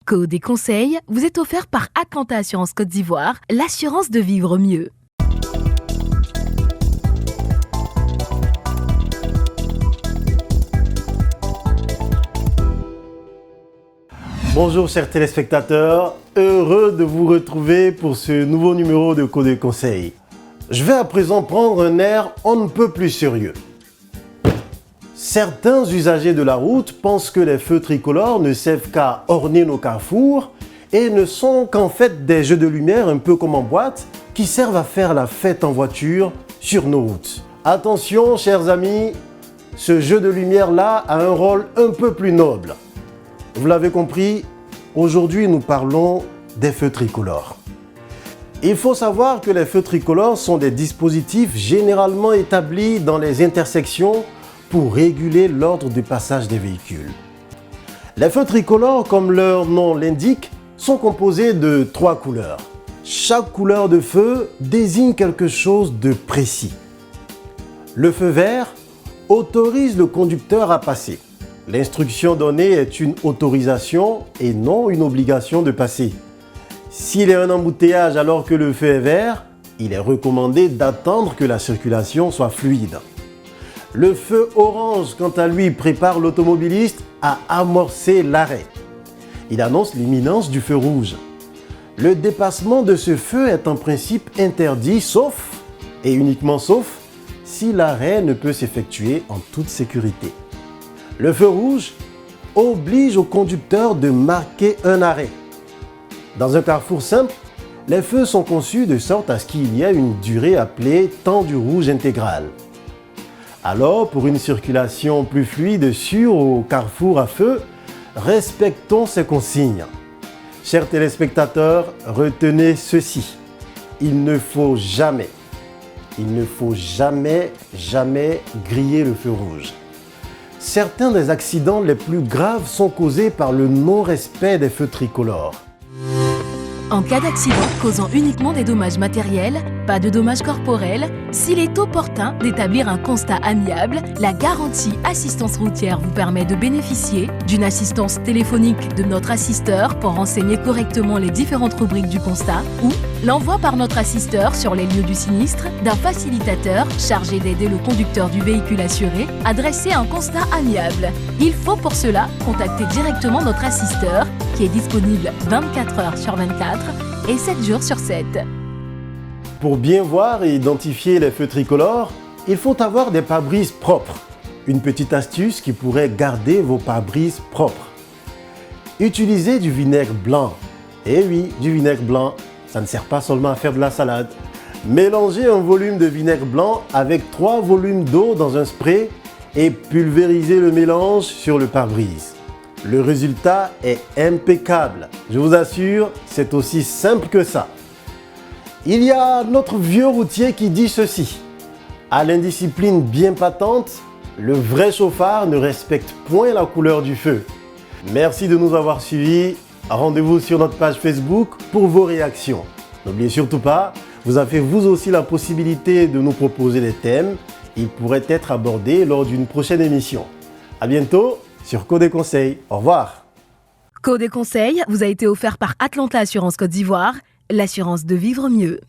Code et conseils vous est offert par Atlanta Assurance Côte d'Ivoire, l'assurance de vivre mieux. Bonjour chers téléspectateurs, heureux de vous retrouver pour ce nouveau numéro de Code et conseils. Je vais à présent prendre un air on ne peut plus sérieux. Certains usagers de la route pensent que les feux tricolores ne servent qu'à orner nos carrefours et ne sont qu'en fait des jeux de lumière un peu comme en boîte qui servent à faire la fête en voiture sur nos routes. Attention chers amis, ce jeu de lumière-là a un rôle un peu plus noble. Vous l'avez compris, aujourd'hui nous parlons des feux tricolores. Il faut savoir que les feux tricolores sont des dispositifs généralement établis dans les intersections pour réguler l'ordre de passage des véhicules. Les feux tricolores, comme leur nom l'indique, sont composés de 3 couleurs. Chaque couleur de feu désigne quelque chose de précis. Le feu vert autorise le conducteur à passer. L'instruction donnée est une autorisation et non une obligation de passer. S'il y a un embouteillage alors que le feu est vert, il est recommandé d'attendre que la circulation soit fluide. Le feu orange, quant à lui, prépare l'automobiliste à amorcer l'arrêt. Il annonce l'imminence du feu rouge. Le dépassement de ce feu est en principe interdit, sauf, et uniquement sauf, si l'arrêt ne peut s'effectuer en toute sécurité. Le feu rouge oblige au conducteur de marquer un arrêt. Dans un carrefour simple, les feux sont conçus de sorte à ce qu'il y ait une durée appelée temps du rouge intégral. Alors, pour une circulation plus fluide sur au carrefour à feu, respectons ces consignes. Chers téléspectateurs, retenez ceci. Il ne faut jamais griller le feu rouge. Certains des accidents les plus graves sont causés par le non-respect des feux tricolores. En cas d'accident causant uniquement des dommages matériels, pas de dommages corporels, s'il est opportun d'établir un constat amiable, la garantie assistance routière vous permet de bénéficier d'une assistance téléphonique de notre assisteur pour renseigner correctement les différentes rubriques du constat ou l'envoi par notre assisteur sur les lieux du sinistre d'un facilitateur chargé d'aider le conducteur du véhicule assuré à dresser un constat amiable. Il faut pour cela contacter directement notre assisteur qui est disponible 24 heures sur 24 et 7 jours sur 7. Pour bien voir et identifier les feux tricolores, il faut avoir des pare-brises propres. Une petite astuce qui pourrait garder vos pare-brises propres. Utilisez du vinaigre blanc. Eh oui, du vinaigre blanc, ça ne sert pas seulement à faire de la salade. Mélangez un volume de vinaigre blanc avec 3 volumes d'eau dans un spray et pulvérisez le mélange sur le pare-brise. Le résultat est impeccable. Je vous assure, c'est aussi simple que ça. Il y a notre vieux routier qui dit ceci. À l'indiscipline bien patente, le vrai chauffard ne respecte point la couleur du feu. Merci de nous avoir suivis. Rendez-vous sur notre page Facebook pour vos réactions. N'oubliez surtout pas, vous avez vous aussi la possibilité de nous proposer des thèmes. Ils pourraient être abordés lors d'une prochaine émission. À bientôt sur Code et conseils. Au revoir. Code et conseils vous a été offert par Atlanta Assurance Côte d'Ivoire, l'assurance de vivre mieux.